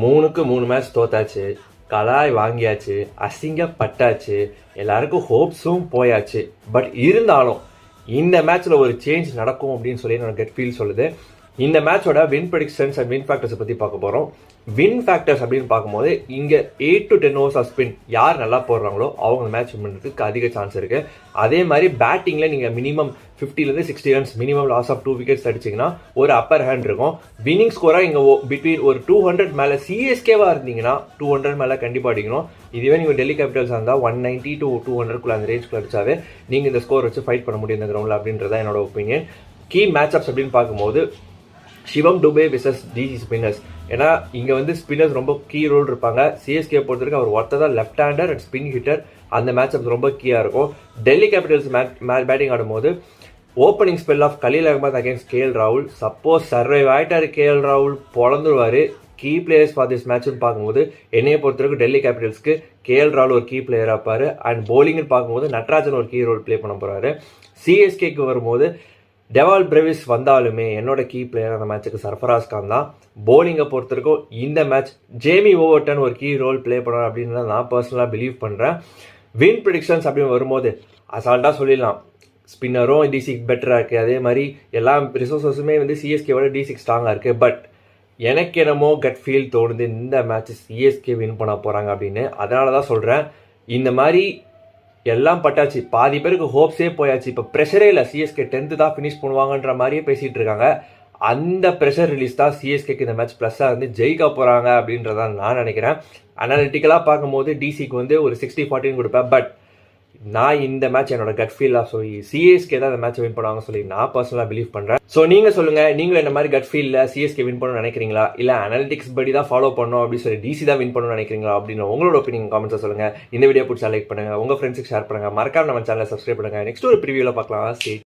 3க்கு 3 match தோத்தாச்சு, கலாய் வாங்கியாச்சு, அசிங்கப்பட்டாச்சு, எல்லாருக்கும் ஹோப்ஸும் போயாச்சு. பட் இருந்தாலும் இந்த மேட்ச்சில் ஒரு சேஞ்ச் நடக்கும் அப்படின்னு சொல்லி என்னோட கெட் ஃபீல் சொல்லுது. இந்த மேட்சோட வின் ப்ரெடிக்ஷன்ஸ் அண்ட் வின் ஃபேக்டர்ஸை பற்றி பார்க்க போகிறோம். வின் ஃபேக்டர்ஸ் அப்படின்னு பார்க்கும்போது இங்கே 8 to 10 ஓவர்ஸ் ஆஃப் ஸ்பின் யார் நல்லா போடுறாங்களோ அவங்க மேட்ச் வின் பண்ணுறதுக்கு அதிக சான்ஸ் இருக்குது. அதே மாதிரி பேட்டிங்கில் நீங்கள் minimum 50 to 60 runs minimum loss of 2 wickets அடிச்சிங்கன்னா ஒரு அப்பர் ஹேண்ட் இருக்கும். வின்னிங் ஸ்கோராக இங்கே பிட்வீன் ஒரு 200 மேலே சிஎஸ்கேவாக இருந்தீங்கன்னா 200 மேலே கண்டிப்பாக அடிக்கணும். இதுவே நீங்கள் டெல்லி கேபிட்டல்ஸ் இருந்தால் 190 to 200 அந்த ரேஞ்சுக்குள்ள அடிச்சாவே நீங்கள் இந்த ஸ்கோர் வச்சு ஃபைட் பண்ண முடியும் இந்த கிரவுண்டில் அப்படின்றத என்னோட ஒப்பீனியன். கீ மேட்ச் அப்ஸ் அப்படின்னு பார்க்கும்போது சிவம் டுபே விசஸ் டிசி ஸ்பின்னர்ஸ். ஏன்னா இங்கே வந்து ஸ்பின்னர்ஸ் ரொம்ப கீ ரோல் இருப்பாங்க. சிஎஸ்கே பொறுத்த வரைக்கும் அவர் ஒருத்தர் தான் left hander and spin hitter. அந்த மேட்ச் அப் ரொம்ப கீயாக இருக்கும். டெல்லி கேபிட்டல்ஸ் பேட்டிங் ஆடும்போது opening spell of Khaleel Ahmed against KL ராகுல். சப்போஸ் சர்வைவ் ஆகிட்டார் கேஎல் ராகுல் பொழந்துருவார். கீ பிளேயர்ஸ் ஃபார் திஸ் மேட்ச்னு பார்க்கும்போது என்னையை பொறுத்த வரைக்கும் டெல்லி கேபிட்டல்ஸ்க்கு கேஎல் ராகுல் ஒரு கீ பிளேயராக இருப்பார். அண்ட் போலிங்னு பார்க்கும்போது நட்ராஜன் ஒரு கீ ரோல் ப்ளே பண்ண போகிறாரு. சிஎஸ்கேக்கு வரும்போது டெவால் பிரேவிஸ் வந்தாலுமே என்னோட கீ பிளேயர் அந்த மேட்சுக்கு சர்ஃபராஸ் கான் தான். போலிங்கை பொறுத்த வரைக்கும் இந்த மேட்ச் ஜேமி ஓவர்டன் ஒரு கீ ரோல் ப்ளே பண்ணுவார் அப்படின்னு நான் பர்சனலாக பிலீவ் பண்ணுறேன். வின் ப்ரிடிக்ஷன்ஸ் அப்படின்னு வரும்போது அசால்ட்டாக சொல்லிடலாம், ஸ்பின்னரும் டிசிக்கு பெட்டராக இருக்குது. அதே மாதிரி எல்லா ரிசோர்ஸஸுமே வந்து சிஎஸ்கேவோட டிசிக்கு ஸ்ட்ராங்காக இருக்குது. பட் எனக்கு என்னமோ கட் ஃபீல் தோணுது இந்த மேட்ச் சிஎஸ்கே வின் பண்ண போகிறாங்க அப்படின்னு. அதனால தான் சொல்கிறேன். இந்த மாதிரி எல்லாம் பட்டாச்சு, பாதி பேருக்கு ஹோப்ஸே போயாச்சு. இப்போ ப்ரெஷரே இல்லை, சிஎஸ்கே 10th தான் ஃபினிஷ் பண்ணுவாங்கன்ற மாதிரியே பேசிகிட்டு இருக்காங்க. அந்த ப்ரெஷர் ரிலீஸ் தான் சிஎஸ்கேக்கு இந்த மேட்ச் ப்ளஸ்ஸாக வந்து ஜெயிக்க போகிறாங்க அப்படின்றதான் நான் நினைக்கிறேன். அனாலிட்டிக்கலாக பார்க்கும்போது டிசிக்கு வந்து ஒரு 60-40 கொடுப்பேன். பட் நான் இந்த மேட்ச் என்னோட கட் ஃபீலாக சொல்லி சிஎஸ்கே தான் இந்த மேட்ச் வின் பண்ணுவாங்க சொல்லி நான் பர்சனலாக பிலீவ் பண்ணுறேன். ஸோ நீங்கள் சொல்லுங்கள், நீங்களும் இந்த மாதிரி கட் ஃபீலில் சிஎஸ்கே வின் பண்ணணும்னு நினைக்கிறீங்களா, இல்லை அனாலிட்டிக்ஸ் படி தான் ஃபாலோ பண்ணணும் அப்படின்னு சொல்லி டிசி தான் வின் பண்ணணும்னு நினைக்கிறீங்களா அப்படின்னு உங்களோட ஒப்பீனியன் காமெண்ட்ஸை சொல்லுங்கள். இந்த வீடியோ பிடிச்சா லைக் பண்ணுங்கள், உங்கள் ஃப்ரெண்ட்ஸுக்கு ஷேர் பண்ணுங்கள், மறக்காம நம்ம சேனலை சப்ஸ்கிரைப் பண்ணுங்கள். நெக்ஸ்ட் ஒரு ப்ரிவியூவில் பார்க்கலாம்.